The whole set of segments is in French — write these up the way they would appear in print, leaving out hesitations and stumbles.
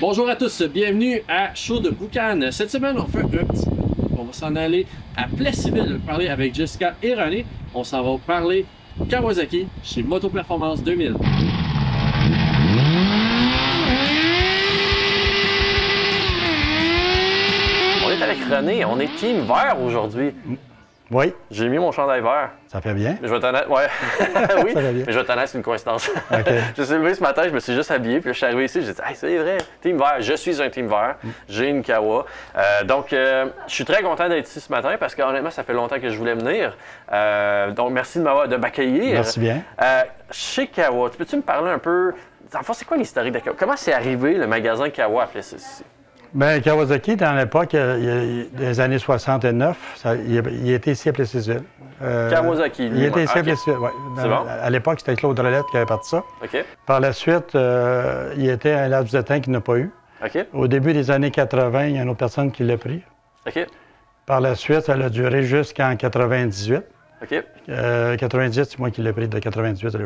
Bonjour à tous, bienvenue à Show de Boucan. Cette semaine, on va s'en aller à Plessisville parler avec Jessica et René. On s'en va parler Kawasaki chez Moto Performance 2000. On est avec René, on est team vert aujourd'hui. Oui. J'ai mis mon chandail vert. Ça fait bien. Mais je vais t'en être... Ouais. Oui, ça fait bien. mais je vais t'en être, c'est une coïncidence. Okay. Je suis levé ce matin, je me suis juste habillé, puis là, je suis arrivé ici, j'ai dit « Hey, c'est vrai, team vert, je suis un team vert, j'ai une Kawa. » Donc, je suis très content d'être ici ce matin parce qu'honnêtement, ça fait longtemps que je voulais venir. Donc, merci de m'accueillir. Merci bien. Chez Kawa, peux-tu me parler un peu... En fait, c'est quoi l'historique de Kawa? Comment c'est arrivé le magasin Kawa à Plessisville? Bien, Kawasaki, dans l'époque des années 69, il était ici à Plessisville. Kawasaki, lui. Il était ici à Plessisville, oui. C'est bon? À l'époque, c'était Claude Rolette qui avait parti ça. OK. Par la suite, il était un laps de temps qu'il n'a pas eu. OK. Au début des années 80, il y a une autre personne qui l'a pris. OK. Par la suite, ça a duré jusqu'en 98. OK. 98, c'est moi qui l'ai pris de 98 à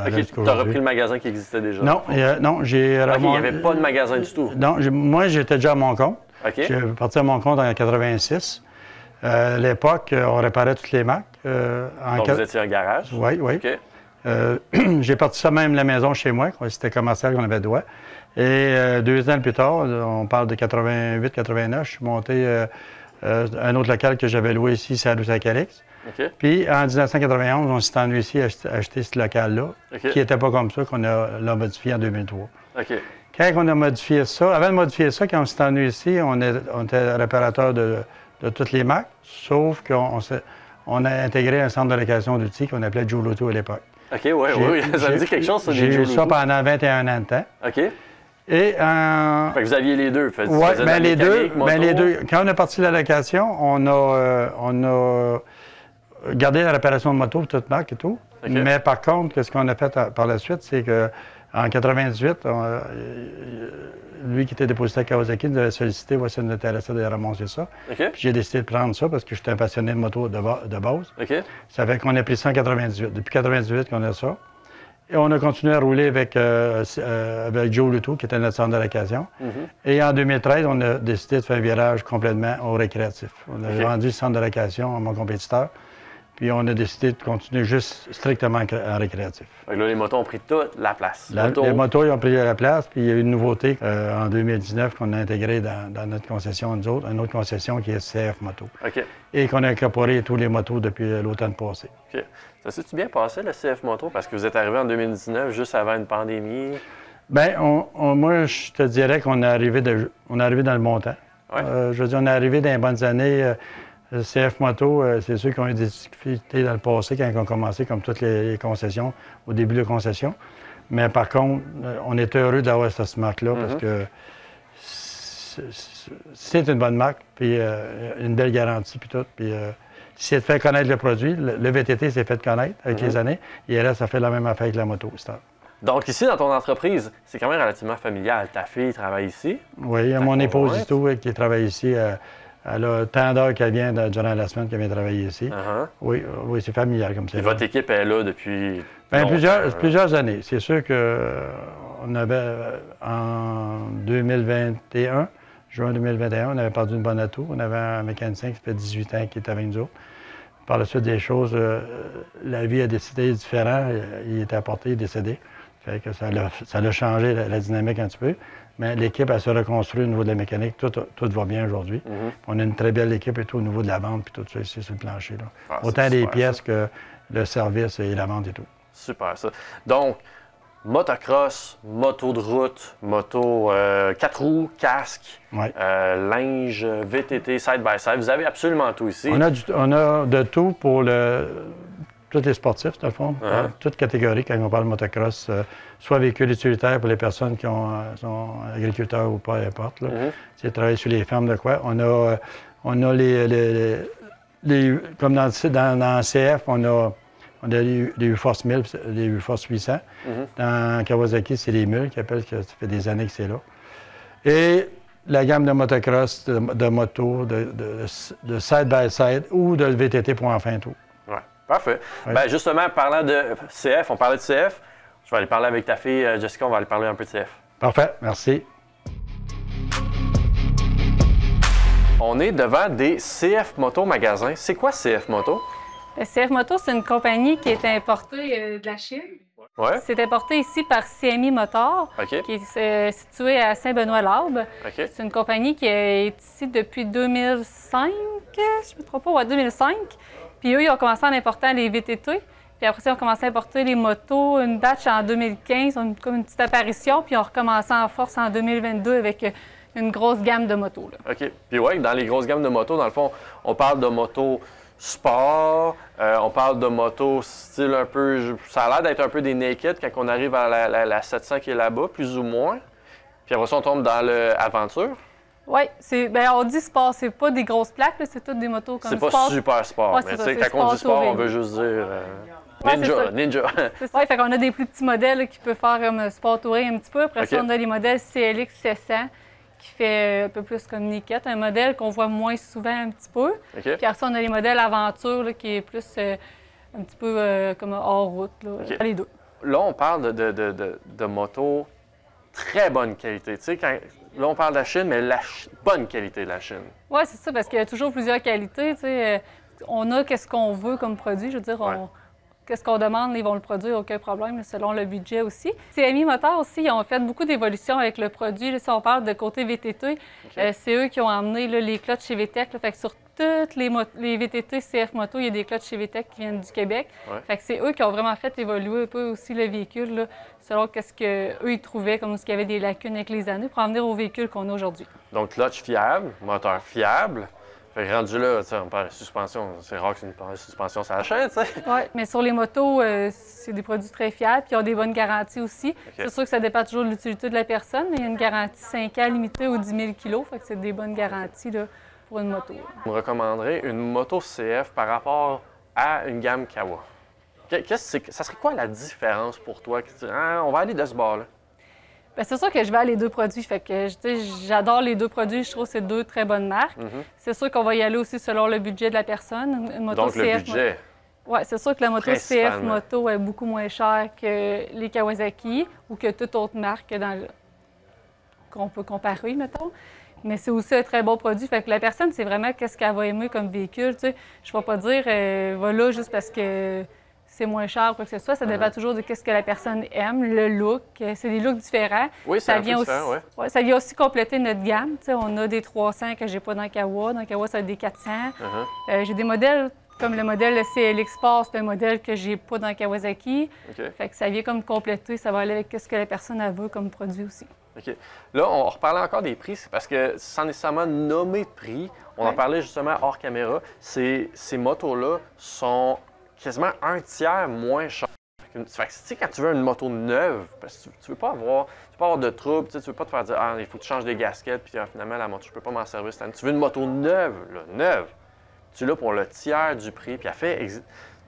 OK, tu as repris le magasin qui existait déjà? Non, non, j'ai... OK, il n'y avait pas de magasin du tout? Non, moi, j'étais déjà à mon compte. OK. J'ai parti à mon compte en 86. À l'époque, on réparait toutes les marques. Donc, vous étiez un garage? Oui, oui. OK. J'ai parti ça même la maison chez moi. C'était commercial qu'on avait droit. Et 2 ans plus tard, on parle de 88-89, je suis monté un autre local que j'avais loué ici, c'est à Roussacalix. OK. Puis en 1991, on s'est ennué ici à acheter ce local-là, OK. qui n'était pas comme ça, qu'on l'a modifié en 2003. OK. Quand on a modifié ça, avant de modifier ça, quand on s'est ennué ici, on était réparateur de toutes les marques, sauf qu'on a intégré un centre de location d'outils qu'on appelait Juluto à l'époque. OK, oui, ça me dit quelque chose, ça, des J'ai eu Juluto. ça pendant 21 ans de temps. OK. Et Fait que vous aviez les deux. Oui, bien les deux. Quand on a parti la location, on a gardé la réparation de moto pour toute marque et tout. Okay. Mais par contre, ce qu'on a fait par la suite, c'est qu'en 98, lui qui était dépositaire à Kawasaki nous avait sollicité, voir si on était intéressé de ramasser ça. Okay. Puis j'ai décidé de prendre ça parce que j'étais un passionné de moto de base. Okay. Ça fait qu'on a pris ça en 98. Depuis 98 qu'on a ça. Et on a continué à rouler avec Joe Luto, qui était notre centre de location. Et en 2013, on a décidé de faire un virage complètement au récréatif. On a vendu le centre de location à mon compétiteur. Puis on a décidé de continuer juste strictement en récréatif. Donc là, les motos ont pris toute la place. Les motos ils ont pris la place, puis il y a eu une nouveauté en 2019 qu'on a intégrée dans notre concession, nous autres, une autre concession qui est CF Moto. OK. Et qu'on a incorporé tous les motos depuis l'automne passé. OK. Ça s'est-tu bien passé, le CF Moto? Parce que vous êtes arrivé en 2019, juste avant une pandémie. Bien, moi, je te dirais qu'on est arrivé dans le bon temps. Ouais. Je veux dire, on est arrivé dans les bonnes années. CF Moto, c'est ceux qui ont eu des difficultés dans le passé quand ils ont commencé, comme toutes les concessions, au début de la concession. Mais par contre, on est heureux d'avoir cette marque-là parce que c'est une bonne marque, puis une belle garantie, puis tout. Puis c'est de faire connaître le produit. Le VTT s'est fait connaître avec les années. Et là, ça fait la même affaire avec la moto. Donc ici, dans ton entreprise, c'est quand même relativement familial. Ta fille travaille ici? Oui, il y a mon épouse et tout qui travaille ici. Elle a tant d'heures qu'elle vient durant la semaine qu'elle vient travailler ici. Oui, c'est familial comme ça. Et votre équipe est là depuis plusieurs années. C'est sûr qu'on avait en 2021, juin 2021, on avait perdu une bonne atout. On avait un mécanicien qui fait 18 ans qui était avec nous autres. Par la suite des choses, la vie a décidé différent. Il était apporté, il est décédé. Fait que ça a changé la dynamique un petit peu. Mais l'équipe, elle se reconstruit au niveau de la mécanique. Tout va bien aujourd'hui. On a une très belle équipe et tout au niveau de la vente puis tout ça ici sur le plancher. Là. Autant des pièces que le service et la vente et tout. Super, ça. Donc, motocross, moto de route, moto 4 roues, casque, linge, VTT, side-by-side. Vous avez absolument tout ici. On a de tout pour tous les sportifs, dans le fond, toutes catégories, quand on parle de motocross, soit véhicule utilitaire pour les personnes qui sont agriculteurs ou peu importe. C'est travailler sur les fermes de quoi. On a comme dans CF, on a les U-Force 1000, les U-Force 800. Dans Kawasaki, c'est les mules qui appellent, ça fait des années que c'est là. Et la gamme de motocross, de moto, de side-by-side ou de VTT pour enfants tout. Ouais, parfait. Ouais. Bien, justement, parlant de CF, on parlait de CF. Je vais aller parler avec ta fille, Jessica, on va aller parler un peu de CF. Parfait, merci. On est devant des CF Moto Magasin. C'est quoi CF Moto? CF Moto, c'est une compagnie qui est importée de la Chine. Ouais. C'est importé ici par CMI Motor, OK. qui est situé à Saint-Benoît-Labre. OK. C'est une compagnie qui est ici depuis 2005, je ne me trompe pas, ouais, 2005. Puis eux, ils ont commencé en important les VTT. Puis après ça, ils ont commencé à importer les motos, une batch en 2015, comme une petite apparition. Puis ils ont recommencé en force en 2022 avec une grosse gamme de motos. Là. OK. Puis ouais, dans les grosses gammes de motos, dans le fond, on parle de motos sport, on parle de motos style un peu... Ça a l'air d'être un peu des naked quand on arrive à la 700 qui est là-bas, plus ou moins. Puis après ça, on tombe dans l'aventure. Oui, on dit sport, c'est pas des grosses plaques, c'est toutes des motos comme sport. C'est pas super sport, ouais, mais tu sais, quand on dit sport, on veut juste dire... Ninja. Oui, fait qu'on a des plus petits modèles là, qui peuvent faire comme sport touring un petit peu. Après ça, on a les modèles CLX 700 qui fait un peu plus comme Naked, un modèle qu'on voit moins souvent un petit peu. Puis après ça, on a les modèles aventure là, qui est plus un petit peu comme hors route, là, les deux. Là, on parle de motos très bonne qualité. Tu sais, là, on parle de la Chine, mais la bonne qualité de la Chine. Oui, c'est ça, parce qu'il y a toujours plusieurs qualités. Tu sais, on a qu'est-ce qu'on veut comme produit. Je veux dire, qu'est-ce qu'on demande, ils vont le produire, aucun problème, selon le budget aussi. CMI Motor aussi, ils ont fait beaucoup d'évolutions avec le produit. Là, si on parle de côté VTT, c'est eux qui ont amené là, les clutches chez VTEC. Là, fait que sur toutes les VTT CF Moto, il y a des clutches chez VTEC qui viennent du Québec. Fait que c'est eux qui ont vraiment fait évoluer un peu aussi le véhicule, là, selon qu'est-ce qu'eux ils trouvaient, comme s'il y avait des lacunes avec les années, pour en venir au véhicule qu'on a aujourd'hui. Donc, clutch fiable, moteur fiable. Fait que rendu là, on parle de suspension. C'est rare qu'une suspension s'achète, tu sais. Oui, mais sur les motos, c'est des produits très fiables, puis ils ont des bonnes garanties aussi. C'est sûr que ça dépend toujours de l'utilité de la personne, mais il y a une garantie 5 ans limitée aux 10 000 kg, fait que c'est des bonnes garanties là, pour une moto. Vous me recommanderez une moto CF par rapport à une gamme Kawa. Ça serait quoi la différence pour toi? On va aller de ce bord-là. Bien, c'est sûr que je vais à les deux produits. Fait que j'adore les deux produits. Je trouve que c'est deux très bonnes marques. C'est sûr qu'on va y aller aussi selon le budget de la personne. Une moto donc, CF, le budget. Oui, c'est sûr que la moto CF Moto est beaucoup moins chère que les Kawasaki ou que toute autre marque qu'on peut comparer, mettons. Mais c'est aussi un très bon produit. Fait que la personne, c'est vraiment qu'est-ce qu'elle va aimer comme véhicule. T'sais. Je ne vais pas dire va là juste parce que c'est moins cher ou quoi que ce soit. Ça dépend toujours de qu'est-ce que la personne aime, le look. C'est des looks différents. Oui, c'est un peu différent, ouais, ça vient aussi compléter notre gamme. T'sais, on a des 300 que j'ai pas dans Kawa. Dans Kawa, ça a des 400. J'ai des modèles comme le modèle CLX Sport, c'est un modèle que j'ai pas dans Kawasaki. Fait que ça vient comme compléter. Ça va aller avec ce que la personne a veut comme produit aussi. OK. Là, on reparlait encore des prix, c'est parce que sans nécessairement nommer de prix, on en parlait justement hors caméra, ces motos-là sont quasiment un tiers moins chères. Fait que, tu sais, quand tu veux une moto neuve, parce que tu veux pas avoir de troubles, tu veux pas te faire dire « Ah, il faut que tu changes des gaskettes, puis finalement, la moto, je peux pas m'en servir cette année. » Tu veux une moto neuve, là, neuve. Tu l'as pour le tiers du prix, puis elle fait,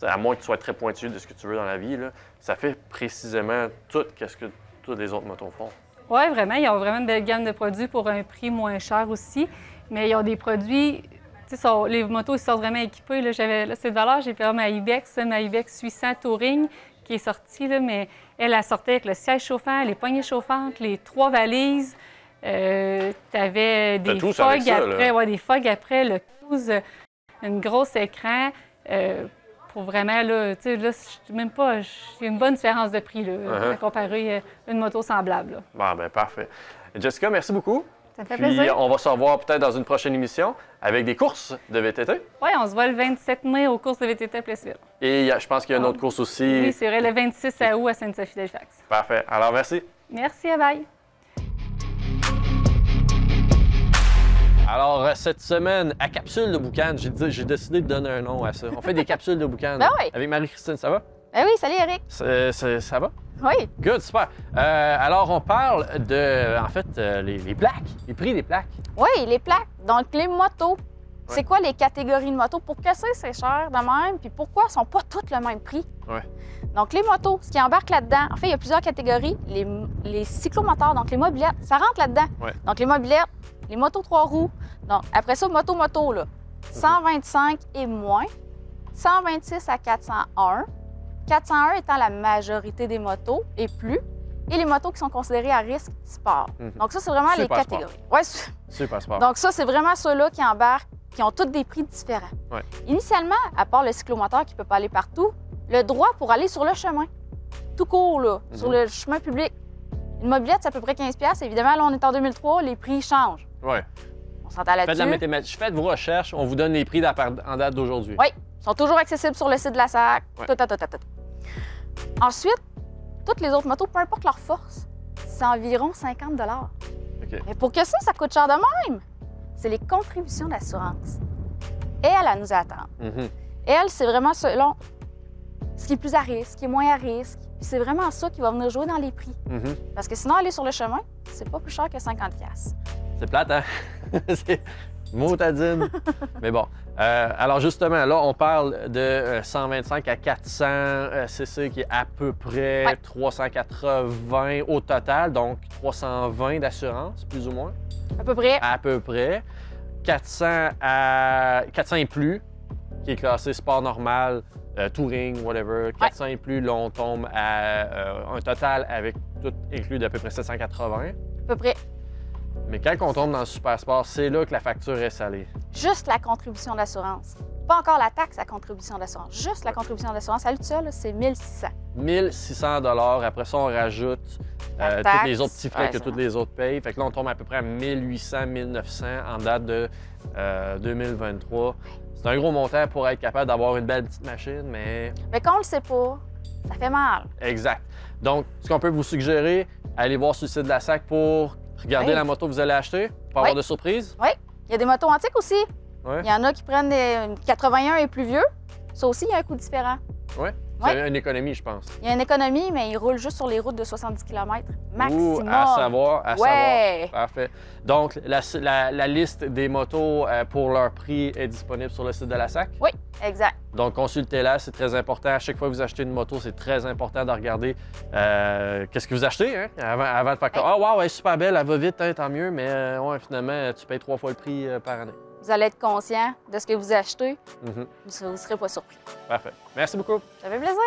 à moins que tu sois très pointu de ce que tu veux dans la vie, là, ça fait précisément tout ce que toutes les autres motos font. Oui, vraiment. Ils ont vraiment une belle gamme de produits pour un prix moins cher aussi. Mais ils ont des produits... Tu sais, les motos, ils sortent vraiment équipés. Là, cette valeur, j'ai fait ma Ibex 800 Touring qui est sortie, là, mais elle sortait avec le siège chauffant, les poignées chauffantes, les 3 valises. Tu avais des fogs après, des fogs après, le cruise, un gros écran. Pour vraiment, là, tu sais, là, même pas, il y a une bonne différence de prix, là, à comparer une moto semblable. Là. Bon, ben parfait. Jessica, merci beaucoup. Ça me fait plaisir. Puis on va se revoir peut-être dans une prochaine émission avec des courses de VTT. Oui, on se voit le 27 mai aux courses de VTT à Plessisville. Et je pense qu'il y a une autre course aussi. Oui, c'est vrai, le 26 août à Sainte-Sophie-d'Halifax. Parfait. Alors, merci. Merci, bye. Alors, cette semaine, à Capsule de Boucan, j'ai décidé de donner un nom à ça. On fait des capsules de Boucan. Ben oui. Avec Marie-Christine, ça va? Ben oui, salut Eric. Ça va? Oui. Good, super. Alors, on parle de, en fait, les plaques, les prix des plaques. Oui, les plaques. Donc, les motos. C'est quoi les catégories de motos? Pour que c'est cher de même? Puis pourquoi elles ne sont pas toutes le même prix? Ouais. Donc, les motos, ce qui embarque là-dedans, en fait, il y a plusieurs catégories. Les cyclomoteurs, donc les mobylettes, ça rentre là-dedans. Ouais. Donc, les mobylettes, les motos 3 roues. Donc, après ça, moto, là, 125 et moins, 126 à 401, 401 étant la majorité des motos et plus, et les motos qui sont considérées à risque sport. Donc ça, c'est vraiment les Super catégories. Ouais, Super sport. donc ça, c'est vraiment ceux-là qui embarquent, qui ont tous des prix différents. Ouais. Initialement, à part le cyclomoteur qui ne peut pas aller partout, le droit pour aller sur le chemin, tout court, là, sur le chemin public. Une mobilette, c'est à peu près 15$. Évidemment, là, on est en 2003, les prix changent. Ouais. On s'entend Faites de la là-dessus. mathématique. Faites vos recherches, on vous donne les prix en date d'aujourd'hui. Oui, ils sont toujours accessibles sur le site de la SAC. Ouais. Tout. Ensuite, toutes les autres motos, peu importe leur force, c'est environ 50$. OK. Mais pour que ça coûte cher de même, c'est les contributions d'assurance. Elle nous attend. Elle, c'est vraiment selon ce qui est plus à risque, ce qui est moins à risque. Puis c'est vraiment ça qui va venir jouer dans les prix. Parce que sinon, aller sur le chemin, c'est pas plus cher que 50$. C'est plate, hein? C'est motadine. Mais bon. Alors justement, là, on parle de 125 à 400 cc qui est à peu près 380 au total, donc 320 d'assurance, plus ou moins. À peu près. À peu près. 400 et plus, qui est classé sport normal, touring, whatever. 400 et plus, là, on tombe à un total avec tout inclus d'à peu près 780. À peu près. Mais quand on tombe dans le super sport, c'est là que la facture est salée. Juste la contribution d'assurance. Pas encore la taxe à contribution d'assurance. Juste la contribution d'assurance. À lui seul, c'est 1600. 1600 $. Après ça, on rajoute La taxe, tous les autres petits frais que ça. tous les autres payent. Fait que là, on tombe à peu près à 1800, 1900 en date de 2023. C'est un gros montant pour être capable d'avoir une belle petite machine, mais... Mais quand on le sait pas, ça fait mal. Exact. Donc, ce qu'on peut vous suggérer, allez voir sur le site de la SAC pour regarder Oui. la moto que vous allez acheter, pour avoir de surprises. Oui. Il y a des motos antiques aussi. Oui. Il y en a qui prennent des 81 et plus vieux. Ça aussi, il y a un coût différent. Oui. Ouais. C'est une économie, je pense. Il y a une économie, mais ils roulent juste sur les routes de 70 km maximum. À savoir, Ouais. Parfait. Donc, la liste des motos pour leur prix est disponible sur le site de la SAC. Oui, exact. Donc, consultez-la, c'est très important. À chaque fois que vous achetez une moto, c'est très important de regarder qu'est-ce que vous achetez, hein, avant de faire comme « Ah, wow, elle est super belle, elle va vite, hein, tant mieux, mais ouais, finalement, tu payes 3 fois le prix par année. » Vous allez être conscient de ce que vous achetez. Mhm. Vous ne serez pas surpris. Parfait. Merci beaucoup. Ça fait plaisir.